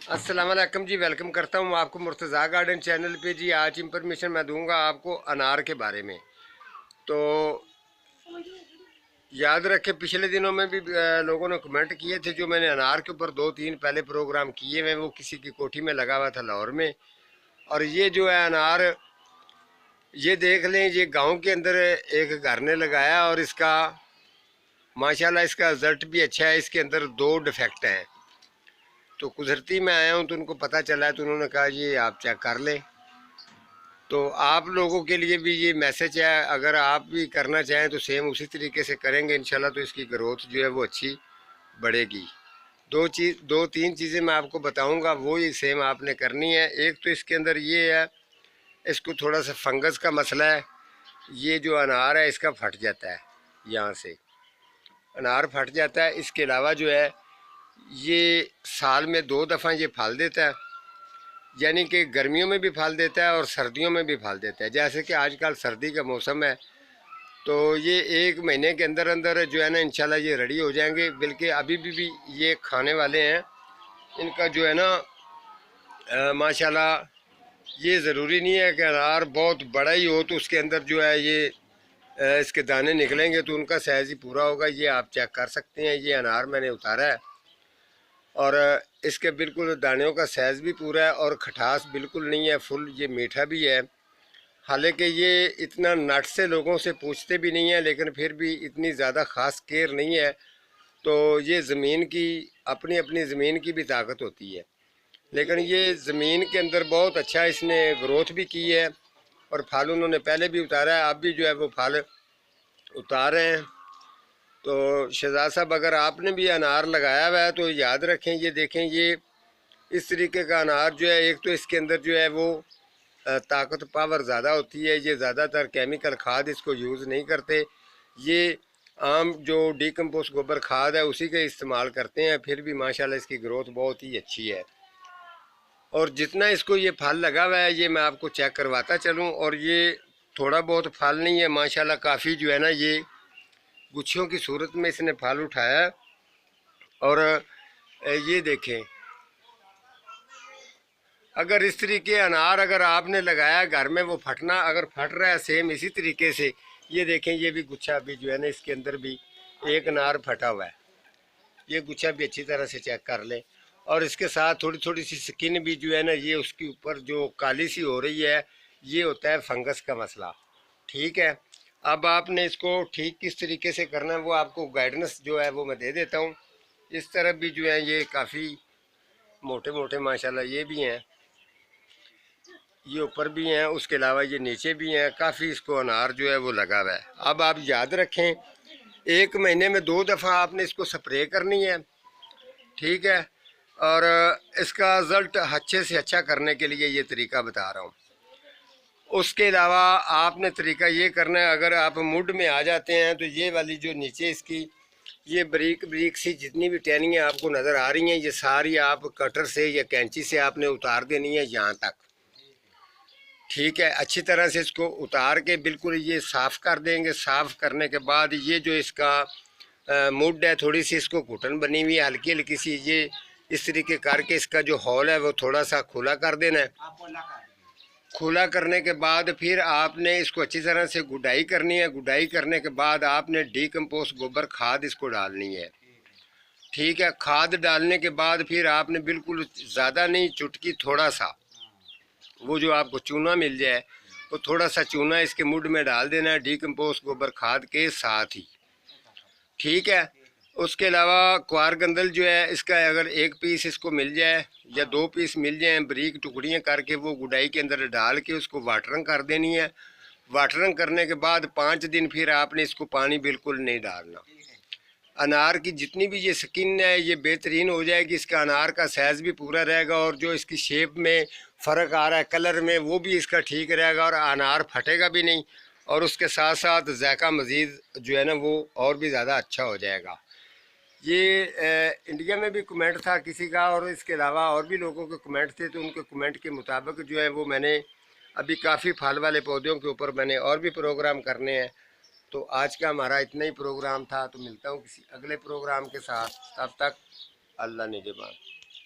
अस्सलाम वालेकुम जी, वेलकम करता हूँ आपको मुर्तज़ा गार्डन चैनल पे जी। आज इंफॉर्मेशन मैं दूंगा आपको अनार के बारे में। तो याद रखें, पिछले दिनों में भी लोगों ने कमेंट किए थे। जो मैंने अनार के ऊपर 2-3 पहले प्रोग्राम किए हुए, वो किसी की कोठी में लगा हुआ था लाहौर में। और ये जो है अनार, ये देख लें, ये गांव के अंदर एक घर ने लगाया और इसका माशाल्लाह इसका रिजल्ट भी अच्छा है। इसके अंदर 2 डिफेक्ट हैं। तो कुदरती में आया हूँ तो उनको पता चला है, तो उन्होंने कहा ये आप चेक कर लें। तो आप लोगों के लिए भी ये मैसेज है, अगर आप भी करना चाहें तो सेम उसी तरीके से करेंगे इंशाल्लाह, तो इसकी ग्रोथ जो है वो अच्छी बढ़ेगी। 2-3 चीज़ें मैं आपको बताऊंगा, वो ही सेम आपने करनी है। एक तो इसके अंदर ये है, इसको थोड़ा सा फंगस का मसला है। ये जो अनार है इसका फट जाता है, यहाँ से अनार फट जाता है। इसके अलावा जो है ये साल में 2 दफ़ा ये फल देता है, यानी कि गर्मियों में भी फल देता है और सर्दियों में भी फल देता है। जैसे कि आजकल सर्दी का मौसम है, तो ये 1 महीने के अंदर अंदर जो है ना इंशाल्लाह ये रेडी हो जाएंगे। बल्कि अभी भी ये खाने वाले हैं। इनका जो है ना माशाल्लाह, ये ज़रूरी नहीं है कि अनार बहुत बड़ा ही हो तो उसके अंदर जो है ये इसके दाने निकलेंगे तो उनका साइज़ ही पूरा होगा। ये आप चेक कर सकते हैं। ये अनार मैंने उतारा है और इसके बिल्कुल दानों का साइज़ भी पूरा है और खटास बिल्कुल नहीं है, फुल ये मीठा भी है। हालांकि ये इतना नट से लोगों से पूछते भी नहीं है, लेकिन फिर भी इतनी ज़्यादा ख़ास केयर नहीं है। तो ये ज़मीन की अपनी अपनी ज़मीन की भी ताकत होती है। लेकिन ये ज़मीन के अंदर बहुत अच्छा इसने ग्रोथ भी की है और फल उन्होंने पहले भी उतारा है, अब भी जो है वो फल उतार रहे हैं। तो शहजाद साहब, अगर आपने भी अनार लगाया हुआ है तो याद रखें, ये देखें, ये इस तरीके का अनार जो है, एक तो इसके अंदर जो है वो ताकत पावर ज़्यादा होती है। ये ज़्यादातर केमिकल खाद इसको यूज़ नहीं करते। ये आम जो डीकम्पोस्ट गोबर खाद है उसी के इस्तेमाल करते हैं। फिर भी माशाल्लाह इसकी ग्रोथ बहुत ही अच्छी है। और जितना इसको ये फल लगा हुआ है ये मैं आपको चेक करवाता चलूँ। और ये थोड़ा बहुत फल नहीं है, माशाल्लाह काफ़ी जो है ना ये गुच्छों की सूरत में इसने फल उठाया है। और ये देखें, अगर इस तरीके अनार अगर आपने लगाया घर में, वो फटना अगर फट रहा है सेम इसी तरीके से, ये देखें, ये भी गुच्छा भी जो है ना इसके अंदर भी एक अनार फटा हुआ है। ये गुच्छा भी अच्छी तरह से चेक कर लें। और इसके साथ थोड़ी थोड़ी सी स्किन भी जो है ना ये उसके ऊपर जो काली सी हो रही है, ये होता है फंगस का मसला। ठीक है, अब आपने इसको ठीक किस तरीके से करना है वो आपको गाइडेंस जो है वो मैं दे देता हूँ। इस तरफ भी जो है ये काफ़ी मोटे मोटे माशाल्लाह ये भी हैं, ये ऊपर भी हैं, उसके अलावा ये नीचे भी हैं। काफ़ी इसको अनार जो है वो लगा हुआ है। अब आप याद रखें, 1 महीने में 2 दफ़ा आपने इसको स्प्रे करनी है। ठीक है, और इसका रिज़ल्ट अच्छे से अच्छा करने के लिए ये तरीका बता रहा हूँ। उसके अलावा आपने तरीका ये करना है, अगर आप मुड में आ जाते हैं तो ये वाली जो नीचे इसकी ये बरीक बरीक सी जितनी भी टहनियाँ आपको नज़र आ रही हैं, ये सारी आप कटर से या कैंची से आपने उतार देनी है यहाँ तक। ठीक है, अच्छी तरह से इसको उतार के बिल्कुल ये साफ़ कर देंगे। साफ़ करने के बाद ये जो इसका मुड है, थोड़ी सी इसको घुटन बनी हुई है हल्की हल्की सी, ये इस तरीके करके इसका जो हॉल है वो थोड़ा सा खुला कर देना है। खुला करने के बाद फिर आपने इसको अच्छी तरह से गुडाई करनी है। गुडाई करने के बाद आपने डीकम्पोस्ट गोबर खाद इसको डालनी है। ठीक है, खाद डालने के बाद फिर आपने बिल्कुल ज़्यादा नहीं, चुटकी थोड़ा सा वो जो आपको चूना मिल जाए वो थोड़ा सा चूना इसके मुड में डाल देना है डीकम्पोस्ट गोबर खाद के साथ ही। ठीक है, उसके अलावा क्वार गंदल जो है इसका अगर 1 पीस इसको मिल जाए या 2 पीस मिल जाए, बारीक टुकड़ियाँ करके वो गुडाई के अंदर डाल के उसको वाटरिंग कर देनी है। वाटरिंग करने के बाद 5 दिन फिर आपने इसको पानी बिल्कुल नहीं डालना। अनार की जितनी भी ये स्किन है ये बेहतरीन हो जाएगी। इसका अनार का साइज़ भी पूरा रहेगा और जो इसकी शेप में फ़र्क आ रहा है कलर में वो भी इसका ठीक रहेगा और अनार फटेगा भी नहीं। और उसके साथ साथ जायका मज़ीद जो है ना वो और भी ज़्यादा अच्छा हो जाएगा। ये इंडिया में भी कमेंट था किसी का, और इसके अलावा और भी लोगों के कमेंट थे, तो उनके कमेंट के मुताबिक जो है वो मैंने अभी काफ़ी फल वाले पौधों के ऊपर मैंने और भी प्रोग्राम करने हैं। तो आज का हमारा इतना ही प्रोग्राम था। तो मिलता हूँ किसी अगले प्रोग्राम के साथ, तब तक अल्लाह निगहबान।